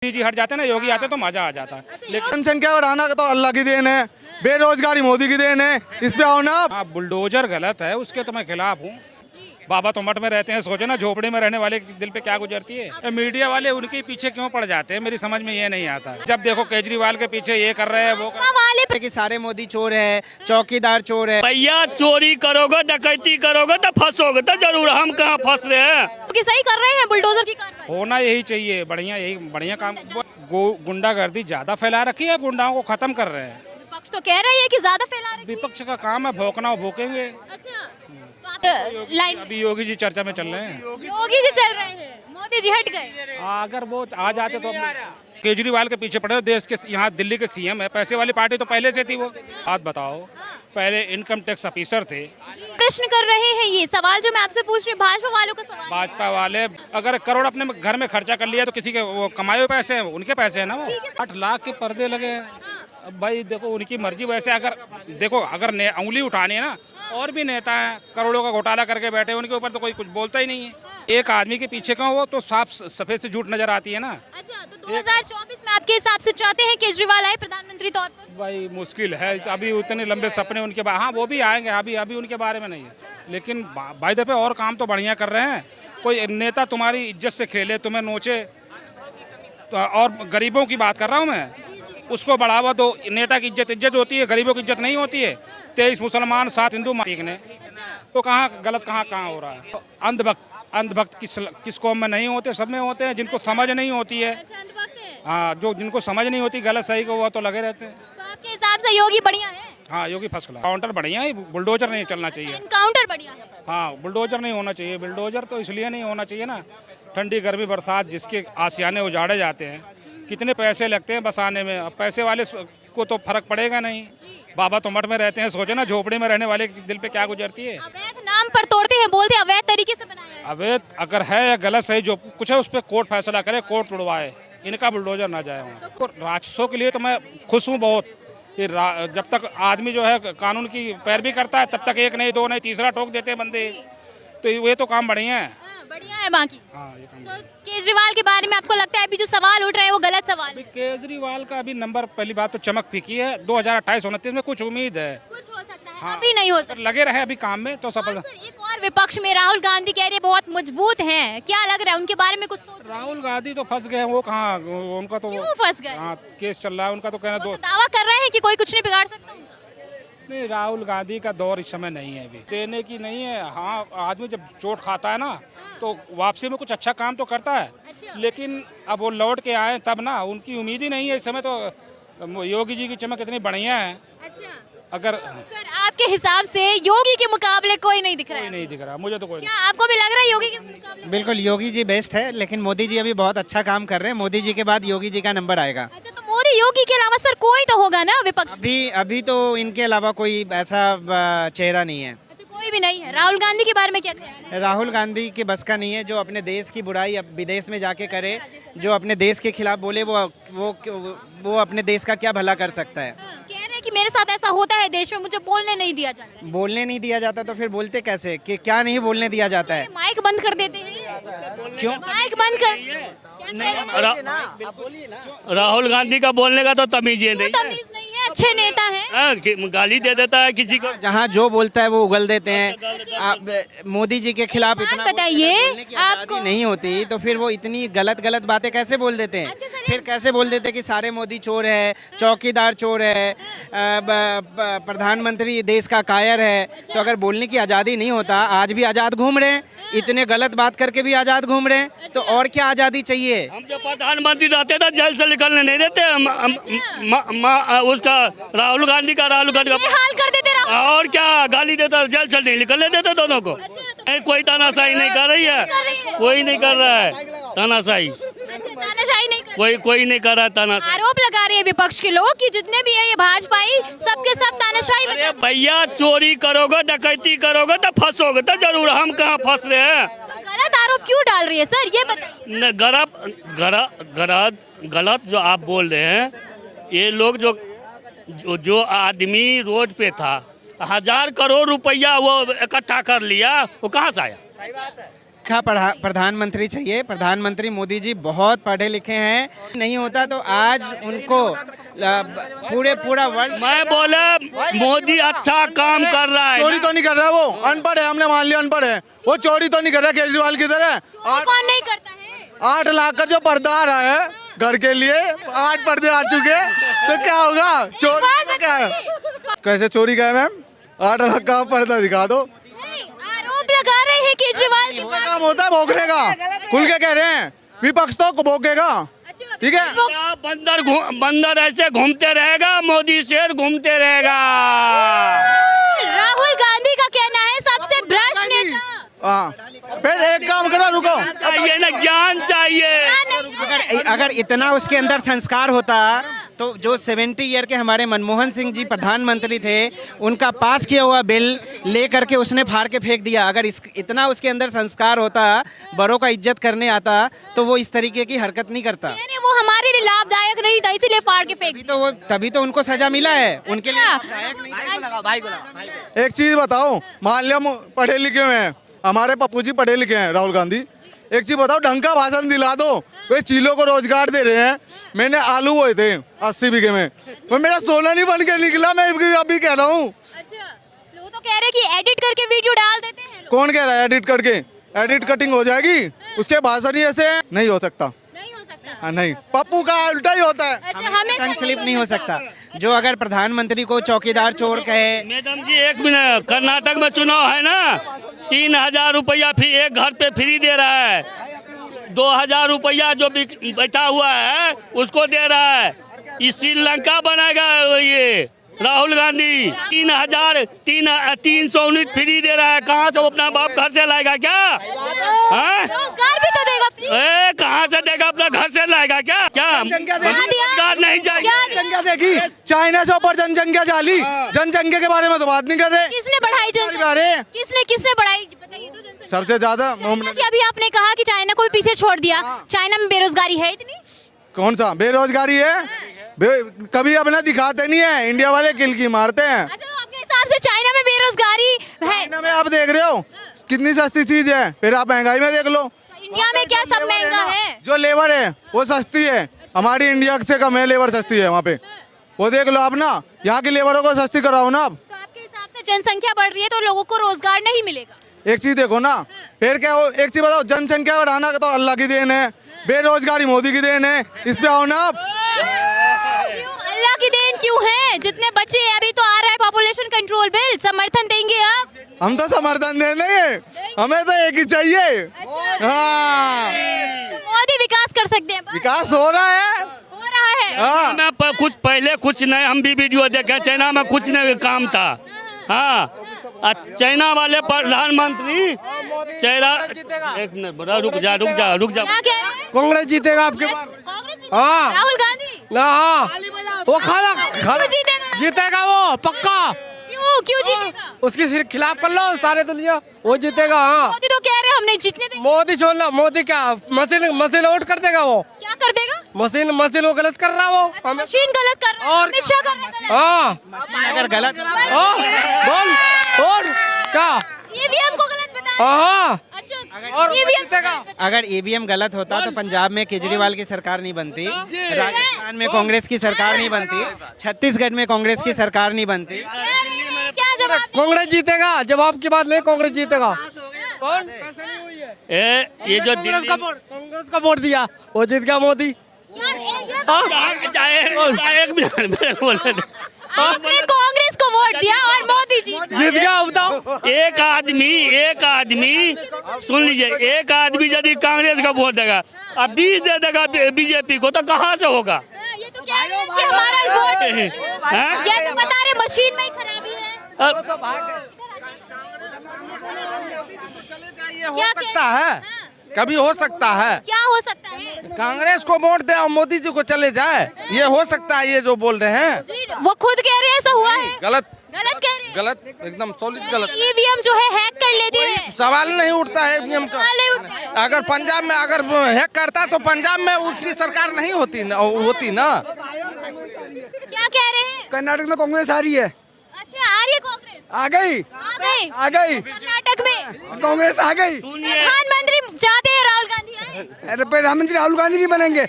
जी हट जाते ना, योगी आते तो मजा आ जाता। लेकिन जनसंख्या बढ़ाना तो अल्लाह की देन है, बेरोजगारी मोदी की देन है, इस पे आओ ना। हाँ, बुलडोजर गलत है, उसके तो मैं खिलाफ हूँ। बाबा तो मठ में रहते हैं, सोचे ना झोपड़ी में रहने वाले के दिल पे क्या गुजरती है। मीडिया वाले उनके पीछे क्यों पड़ जाते हैं, मेरी समझ में ये नहीं आता। जब देखो केजरीवाल के पीछे ये कर रहे हैं, वो कर... कि सारे मोदी चोर है, चौकीदार चोर है। भैया चोरी करोगे, डकैती करोगे तो फंसोगे तो जरूर। हम कहाँ फंस रहे हैं? कि सही कर रहे हैं बुलडोजर की कार्रवाई। होना यही चाहिए, बढ़िया, यही बढ़िया काम। गुंडागर्दी ज्यादा फैला रखी है, गुंडाओं को खत्म कर रहे हैं। विपक्ष तो कह रही है कि ज्यादा फैला रही है। विपक्ष का काम है भौंकना, भौंकेंगे। अच्छा, तो लाइन अभी योगी जी चर्चा में चल रहे हैं। योगी जी चल रहे हैं, मोदी जी हट गए। अगर वो आ जाते तो केजरीवाल के पीछे पड़े। देश के यहाँ दिल्ली के सीएम है, पैसे वाली पार्टी तो पहले से थी। वो बात बताओ, पहले इनकम टैक्स ऑफिसर थे। प्रश्न कर रहे हैं, ये सवाल जो मैं आपसे पूछ रही हूँ भाजपा वालों का सवाल। भाजपा वाले अगर करोड़ अपने घर में खर्चा कर लिया तो किसी के वो कमाए हुए पैसे हैं, उनके पैसे हैं ना। वो 8 लाख के पर्दे लगे हैं। अब भाई देखो, उनकी मर्जी। वैसे अगर देखो, अगर उंगली उठानी है ना, और भी नेता हैं करोड़ों का घोटाला करके बैठे, उनके ऊपर तो कोई कुछ बोलता ही नहीं है। एक आदमी के पीछे का वो तो साफ सफेद से झूठ नजर आती है ना। अच्छा, तो 2024 में आपके हिसाब से चाहते हैं केजरीवाल आए प्रधानमंत्री तौर पर? भाई मुश्किल है, अभी उतने लंबे सपने उनके। हाँ, वो भी आएंगे, अभी उनके बारे में नहीं है। लेकिन भाई दफे और काम तो बढ़िया कर रहे हैं। कोई नेता तुम्हारी इज्जत से खेले, तुम्हें नोचे, और गरीबों की बात कर रहा हूँ मैं, उसको बढ़ावा दो। नेता की इज्जत होती है, गरीबों की इज्जत नहीं होती है। 23 मुसलमान 7 हिंदू ने तो कहाँ गलत, कहाँ हो रहा है। अंधभक्त किस कौम में नहीं होते, सब में होते हैं। जिनको समझ नहीं होती है, हाँ, जो जिनको समझ नहीं होती गलत सही को, वो तो लगे रहते हैं। तो आपके हिसाब से योगी बढ़िया है? हाँ, योगी फर्स्ट क्लास। काउंटर बढ़िया है, बुलडोजर नहीं चलना चाहिए। एनकाउंटर बढ़िया है। हाँ, बुलडोजर नहीं होना चाहिए। बुलडोजर तो इसलिए नहीं होना चाहिए ना, ठंडी गर्मी बरसात जिसके आशियाने उजाड़े जाते हैं, कितने पैसे लगते हैं बसाने में। अब पैसे वाले को तो फर्क पड़ेगा नहीं। बाबा तो मठ में रहते हैं, सोचे ना झोपड़ी में रहने वाले के दिल पे क्या गुजरती है। अवैध नाम पर तोड़ते हैं, बोलते हैं अवैध तरीके से बनाया है। अवैध अगर है या गलत सही जो कुछ है, उस पर कोर्ट फैसला करे, कोर्ट तोड़वाए, इनका बुलडोजर ना जाए वहाँ। तो राक्षसों के लिए तो मैं खुश हूँ बहुत कि जब तक आदमी जो है कानून की पैरवी करता है, तब तक एक नहीं, दो नहीं, तीसरा ठोक देते हैं बंदे। तो ये तो काम बढ़िया है। बढ़िया है बाकी। हाँ, ये काम तो केजरीवाल के बारे में आपको लगता है अभी जो सवाल उठ रहे हैं वो गलत सवाल है? केजरीवाल का अभी नंबर, पहली बात तो चमक फीकी है। 2028-29 में कुछ उम्मीद है, कुछ हो सकता है। हाँ, अभी नहीं हो सकता। लगे रहे अभी काम में तो सफल। सर, एक और विपक्ष में राहुल गांधी कह रहे हैं बहुत मजबूत हैं, क्या लग रहा है उनके बारे में कुछ सोच? राहुल गांधी तो फंस गए, वो कहाँ, उनका तो क्यों फंस गए? हाँ, केस चल रहा है उनका। तो कहना वो तो दावा कर रहे हैं कि कोई कुछ नहीं बिगाड़ सकता उनका। नहीं, राहुल गांधी का दौर इस समय नहीं है, अभी देने की नहीं है। हाँ, आदमी जब चोट खाता है ना, तो वापसी में कुछ अच्छा काम तो करता है। लेकिन अब वो लौट के आए तब ना, उनकी उम्मीद ही नहीं है इस समय। तो योगी जी की चमक इतनी बढ़िया है। अगर सर, आपके हिसाब से योगी के मुकाबले कोई नहीं दिख रहा है? कोई नहीं दिख रहा मुझे तो। कोई क्या आपको भी लग रहा है योगी के मुकाबले? बिल्कुल, योगी जी बेस्ट है, लेकिन मोदी जी अभी बहुत अच्छा काम कर रहे हैं। मोदी जी के बाद योगी जी का नंबर आएगा। अच्छा, तो मोदी योगी के अलावा सर कोई तो होगा ना विपक्ष? अभी तो इनके अलावा कोई ऐसा चेहरा नहीं है। अच्छा, कोई भी नहीं है। राहुल गांधी के बारे में क्या ख्याल है? राहुल गांधी के बस का नहीं है, जो अपने देश की बुराई अब विदेश में जाके करे, जो अपने देश के खिलाफ बोले, वो अपने देश का क्या भला कर सकता है। कह रहे हैं कि मेरे साथ ऐसा होता है देश में, मुझे बोलने नहीं दिया जाता। बोलने नहीं दिया जाता तो फिर बोलते कैसे, कि क्या नहीं बोलने दिया जाता है? माइक बंद कर देते हैं। क्यों माइक बंद कर? राहुल गांधी का बोलने का तो तमीज ही नहीं तमीज नहीं है, अच्छे नेता हैं। गाली दे देता है किसी को। जहाँ जो बोलता है वो उगल देते हैं। आप मोदी जी के खिलाफ इतना बताइए, बोलने की आजादी आपको नहीं होती तो फिर वो इतनी गलत बातें कैसे बोल देते हैं? फिर कैसे बोल देते हैं कि सारे मोदी चोर है, चौकीदार चोर है, प्रधानमंत्री देश का कायर है। तो अगर बोलने की आज़ादी नहीं होता, आज भी आज़ाद घूम रहे हैं, इतने गलत बात करके भी आज़ाद घूम रहे हैं, तो और क्या आज़ादी चाहिए? हम जो प्रधानमंत्री रहते थे जेल से निकलने नहीं देते। उसका राहुल गांधी का हाल कर देते रहो। और क्या गाली देता, जेल से नहीं निकलने देते दोनों को। कोई तानाशाही नहीं कर रही है, कोई नहीं कर रहा है तानाशाही। तानाशाही नहीं कर कोई नहीं कर रहा है तानाशाही। आरोप लगा रहे हैं विपक्ष के लोग कि जितने भी है ये भाजपाई, सबके सब तानाशाही। अरे भैया चोरी करोगे, डकैती करोगे तो फंसोगे तो जरूर। हम कहाँ फंस रहे हैं? गलत आरोप क्यों डाल रही है सर, ये बताइए। गलत जो आप बोल रहे हैं, ये लोग जो आदमी रोड पे था, 1000 करोड़ रुपया वो इकट्ठा कर लिया, वो कहाँ से आया? लिखा प्रधानमंत्री चाहिए। प्रधानमंत्री मोदी जी बहुत पढ़े लिखे हैं, नहीं होता तो आज उनको पूरा वर्ल्ड। मैं बोले मोदी अच्छा काम कर रहा है। चोरी तो नहीं कर रहा, वो अनपढ़ है, हमने मान लिया अनपढ़ है, वो चोरी तो नहीं कर रहा केजरीवाल की तरह। कौन नहीं करता है? 8 लाख का जो पर्दा आ रहा है घर के लिए, 8 पर्दे आ चुके, तो क्या होगा? चोरी तो क्या है? कैसे चोरी का है मैम? 8 लाख का पर्दा दिखा दो। आरोप लगा रहे हैं केजरीवाल के वो काम होता है भोगने का, खुल के कह रहे हैं, विपक्ष तो भोगेगा, ठीक है? बंदर ऐसे घूमते रहेगा, मोदी शेर घूमते रहेगा। राहुल गांधी का कहना है सबसे भ्रष्ट नेता। हाँ, फिर एक काम करो, रुको, चाहिए ना, ज्ञान चाहिए। अगर इतना उसके अंदर संस्कार होता तो जो 70 ईयर के हमारे मनमोहन सिंह जी प्रधानमंत्री थे, उनका पास किया हुआ बिल ले करके उसने फाड़ के फेंक दिया। अगर इतना उसके अंदर संस्कार होता, बड़ों का इज्जत करने आता, तो वो इस तरीके की हरकत नहीं करता। वो हमारे लिए लाभदायक नहीं था, इसीलिए फाड़ के फेंक दिया। तभी तो उनको सजा मिला है, उनके लिए लाभदायक नहीं। एक चीज बताओ, मान लिया पढ़े लिखे हुए हैं, हमारे पप्पू जी पढ़े लिखे हैं राहुल गांधी, एक चीज बताओ, ढंग का भाषण दिला दो। वे चीलों को रोजगार दे रहे हैं, मैंने आलू बोए थे 80 बीघे में, वो मेरा सोना नहीं बन के निकला, मैं अभी कह रहा हूँ। अच्छा, लोग तो कह रहे हैं कि एडिट करके वीडियो डाल देते हैं लोग। कौन कह रहा है एडिट करके? एडिट कटिंग हो जाएगी, उसके भाषण ही ऐसे हैं, नहीं हो सकता। नहीं हो सकता। हाँ, नहीं, पप्पू का उल्टा ही होता है। अच्छा, हमें टंग स्लिप नहीं हो सकता। जो अगर प्रधानमंत्री को चौकीदार चोर कहे। मैडम जी एक मिनट, कर्नाटक में चुनाव है ना, 3000 रुपया फिर एक घर पे फ्री दे रहा है, 2000 रुपया जो बैठा हुआ है उसको दे रहा है। इस श्रीलंका बनाएगा ये राहुल गांधी। 3,300 यूनिट फ्री दे रहा है। कहाँ से वो अपना बाप घर से लाएगा क्या? हाँ? रोजगार भी तो देगा फ्री। कहाँ से देगा? अपना घर से लाएगा क्या? रोजगार नहीं चाहिए। जनसंख्या देखी, चाइना से ऊपर जनसंख्या जाली, जनसंख्या के बारे में तो बात नहीं कर रहे। किसने बढ़ाई जनसंख्या? किसने बढ़ाई बताइए तो जनसंख्या? सबसे ज्यादा अभी आपने कहा कि चाइना को भी पीछे छोड़ दिया। चाइना में बेरोजगारी है इतनी? कौन सा बेरोजगारी है? कभी अपना दिखाते नहीं है, इंडिया वाले किल की मारते हैं। अच्छा, तो आपके हिसाब से चाइना में बेरोजगारी है? चाइना में आप देख रहे हो कितनी सस्ती चीज है, फिर आप महंगाई में देख लो। तो इंडिया में क्या सब महंगा है? जो लेबर है वो सस्ती है, हमारी इंडिया से कम है लेबर, सस्ती है वहाँ पे, वो देख लो आप ना, यहाँ की लेबरों को सस्ती कराओ ना आप। तो आपके हिसाब से जनसंख्या बढ़ रही है तो लोगों को रोजगार नहीं मिलेगा? एक चीज देखो ना, फिर क्या हो, एक चीज बताओ, जनसंख्या बढ़ाना तो अल्लाह की देन है, बेरोजगारी मोदी की देन है, इस पे आओ ना आप। क्यों अल्लाह की देन क्यों है? जितने बच्चे हैं, अभी तो आ रहा है पॉपुलेशन कंट्रोल बिल, समर्थन देंगे आप? हम तो समर्थन दे देंगे, हमें तो एक ही चाहिए। हाँ, तो मोदी विकास कर सकते हैं? विकास हो रहा है, हो रहा है। हाँ। मैं कुछ पहले कुछ नहीं, हम भी वीडियो देखे, चाइना में कुछ नहीं काम था। हाँ, चाइना वाले प्रधानमंत्री चाइना, एक मिनट बड़ा, रुक जा। क्या कह रहे हैं? कांग्रेस जीतेगा आपके बार। कांग्रेस हाँ। राहुल गांधी? ना हाँ, वो क्यों जीतेगा वो पक्का। क्यों जीतेगा? उसके खिलाफ कर लो सारे दुनिया, वो जीतेगा। हाँ, मोदी तो कह रहे हमने जीतने देंगे। मोदी छोड़ लो, मोदी क्या मशीन वोट कर देगा वो। क्या कर देगा? मशीन वो गलत कर रहा वो। मशीन गलत कर रहा है, और अमित शाह कर रहा है। हाँ, अगर गलत बोल और क्या ईवीएम को गलत बताया। हाँ, अच्छा, और ईवीएम जीतेगा। अगर ईवीएम गलत होता तो पंजाब में केजरीवाल की सरकार नहीं बनती, राजस्थान में कांग्रेस की सरकार नहीं बनती, छत्तीसगढ़ में कांग्रेस की सरकार नहीं बनती। क्या जवाब? कांग्रेस जीतेगा, जवाब की बात नहीं, कांग्रेस जीतेगा। कौन? ये जो कांग्रेस का वोट दिया, वो जीत गया मोदी। एक मिनट बोले, आपने कांग्रेस को वोट दिया और मोदी जीत गया। बताओ, एक आदमी सुन लीजिए, एक आदमी यदि कांग्रेस का वोट देगा अब 20 दे देगा बीजेपी को, तो कहाँ से होगा? ये तो कह रहे हैं कि हमारा वोट, ये तो बता रहे मशीन में ही खराबी है। ये हो सकता है, कभी हो सकता है। क्या हो सकता है? कांग्रेस को वोट दे और मोदी जी को चले जाए, ये हो सकता है। ये जो बोल रहे हैं वो खुद कह रहे हैं ऐसा हुआ है। गलत कह रहे हैं। गलत, एकदम सॉलिड गलत। ईवीएम जो है हैक कर लेते हैं, सवाल नहीं उठता है ईवीएम का। सवाल नहीं उठता है। अगर पंजाब में अगर हैक करता तो पंजाब में उसकी सरकार नहीं होती ना। क्या कह रहे हैं? कर्नाटक में कांग्रेस आ रही है। अच्छा, आ रही है कांग्रेस? आ गई आ गई कर्नाटक में कांग्रेस आ गई। प्रधानमंत्री चाहते हैं राहुल गांधी आए? प्रधानमंत्री राहुल गांधी नहीं बनेंगे।